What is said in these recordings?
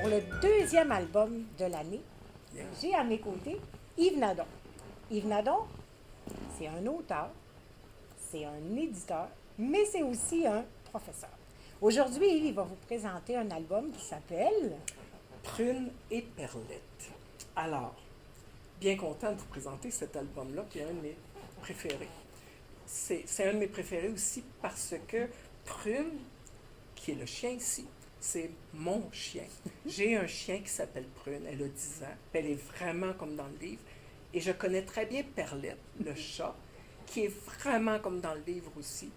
pour le deuxième album de l'année, j'ai à mes côtés Yves Nadon. Yves Nadon, c'est un auteur, c'est un éditeur, mais c'est aussi un professeur. Aujourd'hui, Yves, il va vous présenter un album qui s'appelle Prune et Perlette. Alors, bien content de vous présenter cet album-là, qui est un de mes préférés. C'est un de mes préférés aussi parce que Prune, qui est le chien ici, c'est mon chien. J'ai un chien qui s'appelle Prune, elle a 10 ans, elle est vraiment comme dans le livre. Et je connais très bien Perlette, le chat, qui est vraiment comme dans le livre aussi.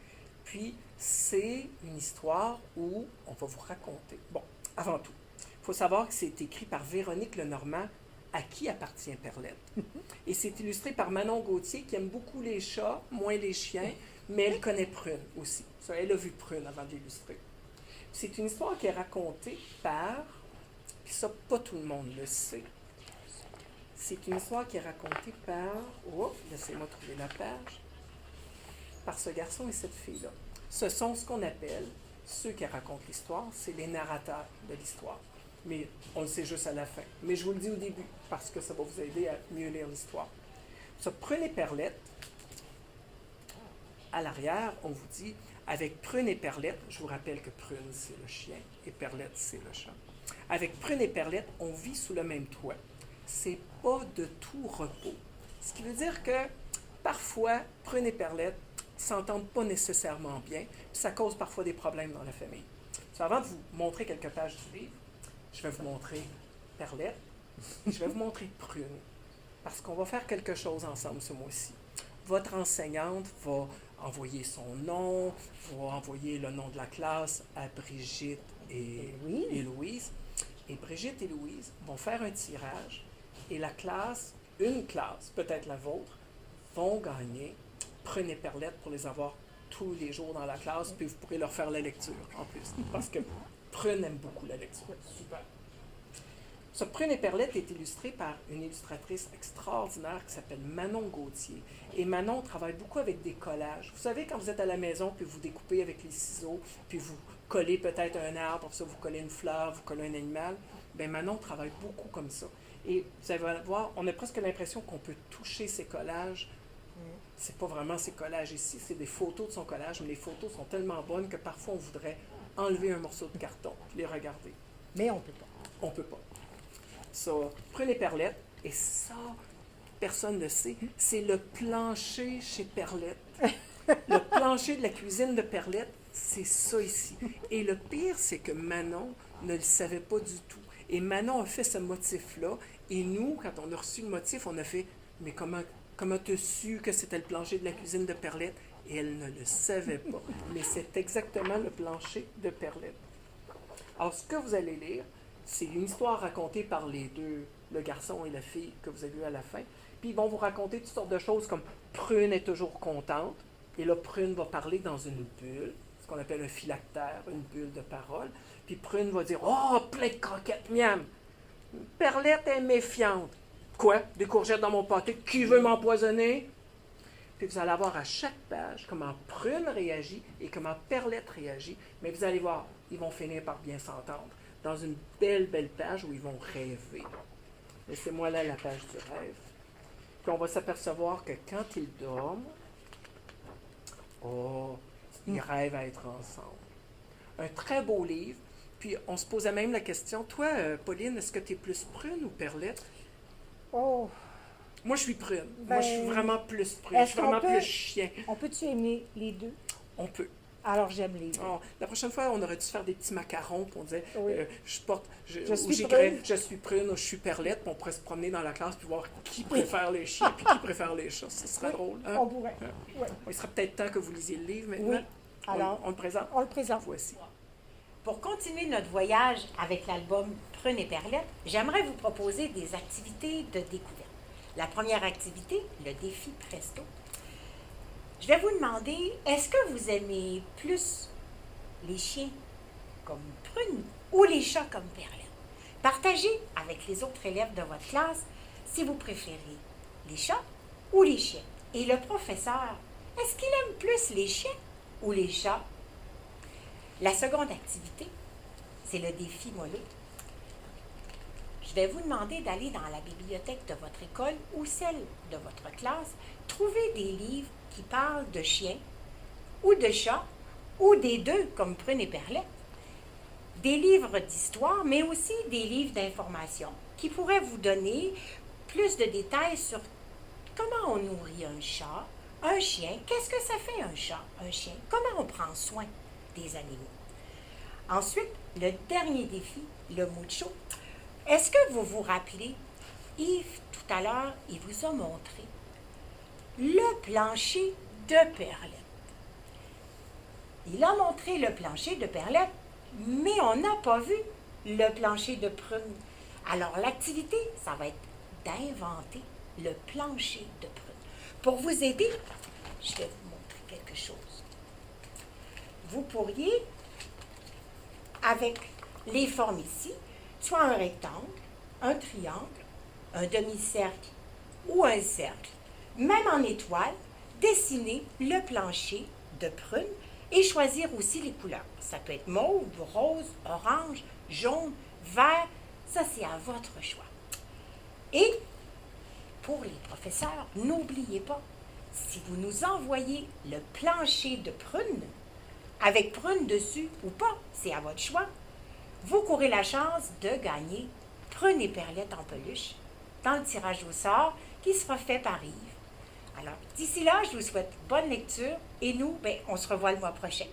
Puis, c'est une histoire où on va vous raconter. Bon, avant tout, il faut savoir que c'est écrit par Véronique Lenormand, à qui appartient Perlette. Et c'est illustré par Manon Gauthier, qui aime beaucoup les chats, moins les chiens, mais elle connaît Prune aussi. Ça, elle a vu Prune avant de l'illustrer. C'est une histoire qui est racontée par, puis ça, pas tout le monde le sait. C'est une histoire qui est racontée par, oh, laissez-moi trouver la page, par ce garçon et cette fille-là. Ce sont ce qu'on appelle, ceux qui racontent l'histoire, c'est les narrateurs de l'histoire. Mais on le sait juste à la fin. Mais je vous le dis au début, parce que ça va vous aider à mieux lire l'histoire. Ça, Prune et Perlette, à l'arrière, on vous dit, avec Prune et Perlette, je vous rappelle que Prune, c'est le chien, et Perlette, c'est le chat. Avec Prune et Perlette, on vit sous le même toit. C'est pas de tout repos. Ce qui veut dire que, parfois, Prune et Perlette s'entendent pas nécessairement bien, puis ça cause parfois des problèmes dans la famille. So, avant de vous montrer quelques pages du livre, je vais vous montrer Perlette, je vais vous montrer Prune, parce qu'on va faire quelque chose ensemble ce mois-ci. Votre enseignante va envoyer son nom, va envoyer le nom de la classe à Brigitte et Louise. Et Brigitte et Louise vont faire un tirage, et la classe, une classe, peut-être la vôtre, vont gagner Prune et Perlette pour les avoir tous les jours dans la classe, puis vous pourrez leur faire la lecture en plus, parce que Prune aime beaucoup la lecture. Super. Ce Prune et Perlette est illustré par une illustratrice extraordinaire qui s'appelle Manon Gauthier. Et Manon travaille beaucoup avec des collages. Vous savez, quand vous êtes à la maison, puis vous découpez avec les ciseaux, puis vous collez peut-être un arbre, pour ça vous collez une fleur, vous collez un animal, bien Manon travaille beaucoup comme ça. Et vous allez voir, on a presque l'impression qu'on peut toucher ces collages. C'est pas vraiment ces collages ici, c'est des photos de son collage, mais les photos sont tellement bonnes que parfois on voudrait enlever un morceau de carton et les regarder. Mais on peut pas. On peut pas. Ça, Prune et Perlette, et ça, personne ne le sait, c'est le plancher chez Perlette. Le plancher de la cuisine de Perlette, c'est ça ici. Et le pire, c'est que Manon ne le savait pas du tout. Et Manon a fait ce motif-là, et nous, quand on a reçu le motif, on a fait « Mais comment tu as su que c'était le plancher de la cuisine de Perlette? » Et elle ne le savait pas. Mais c'est exactement le plancher de Perlette. Alors, ce que vous allez lire, c'est une histoire racontée par les deux, le garçon et la fille que vous avez vu à la fin. Puis ils vont vous raconter toutes sortes de choses comme Prune est toujours contente. Et là, Prune va parler dans une bulle, ce qu'on appelle un phylactère, une bulle de parole. Puis Prune va dire « Oh, plein de croquettes, miam! Perlette est méfiante. Quoi? Des courgettes dans mon pâté? Qui veut m'empoisonner? » Puis vous allez voir à chaque page comment Prune réagit et comment Perlette réagit. Mais vous allez voir, ils vont finir par bien s'entendre. Dans une belle, belle page où ils vont rêver. Laissez-moi là la page du rêve. Puis on va s'apercevoir que quand ils dorment, ils rêvent à être ensemble. Un très beau livre. Puis on se posait même la question, toi, Pauline, est-ce que tu es plus Prune ou Perlette? Oh! Moi, je suis Prune. Moi, je suis vraiment plus Prune. Je Est-ce suis vraiment qu'on peut- plus chien. On peut-tu aimer les deux? On peut. Alors, j'aime les deux. Oh, la prochaine fois, on aurait dû faire des petits macarons, puis on disait, Oui. je suis Prune ou je suis Perlette, puis on pourrait se promener dans la classe puis voir qui préfère les chiens puis qui préfère les chats. Ce serait drôle. Hein? On pourrait. Oui. Il serait peut-être temps que vous lisiez le livre maintenant. Oui. Alors, on le présente. On le présente. Voici. Pour continuer notre voyage avec l'album Prune et Perlette, j'aimerais vous proposer des activités de découverte. La première activité, le défi Presto. Je vais vous demander, est-ce que vous aimez plus les chiens comme Prune ou les chats comme Perlette? Partagez avec les autres élèves de votre classe si vous préférez les chats ou les chiens. Et le professeur, est-ce qu'il aime plus les chiens ou les chats? La seconde activité, c'est le défi mollet. je vais vous demander d'aller dans la bibliothèque de votre école ou celle de votre classe, trouver des livres qui parlent de chiens ou de chats ou des deux, comme Prune et Perlette. Des livres d'histoire, mais aussi des livres d'information qui pourraient vous donner plus de détails sur comment on nourrit un chat, un chien, qu'est-ce que ça fait un chat, un chien, comment on prend soin des animaux. Ensuite, le dernier défi, le mucho. Est-ce que vous vous rappelez, Yves, tout à l'heure, il vous a montré le plancher de Perlette. Il a montré le plancher de Perlette, mais on n'a pas vu le plancher de Prune. Alors, l'activité, ça va être d'inventer le plancher de Prune. Pour vous aider, je vais vous montrer quelque chose. Vous pourriez, avec les formes ici, soit un rectangle, un triangle, un demi-cercle ou un cercle, même en étoile, dessiner le plancher de Prune et choisir aussi les couleurs. Ça peut être mauve, rose, orange, jaune, vert, ça c'est à votre choix. Et pour les professeurs, n'oubliez pas, si vous nous envoyez le plancher de Prune, avec Prune dessus ou pas, c'est à votre choix, vous courez la chance de gagner Prune et Perlette en peluche dans le tirage au sort qui sera fait par Yves. Alors, d'ici là, je vous souhaite bonne lecture et nous, on se revoit le mois prochain.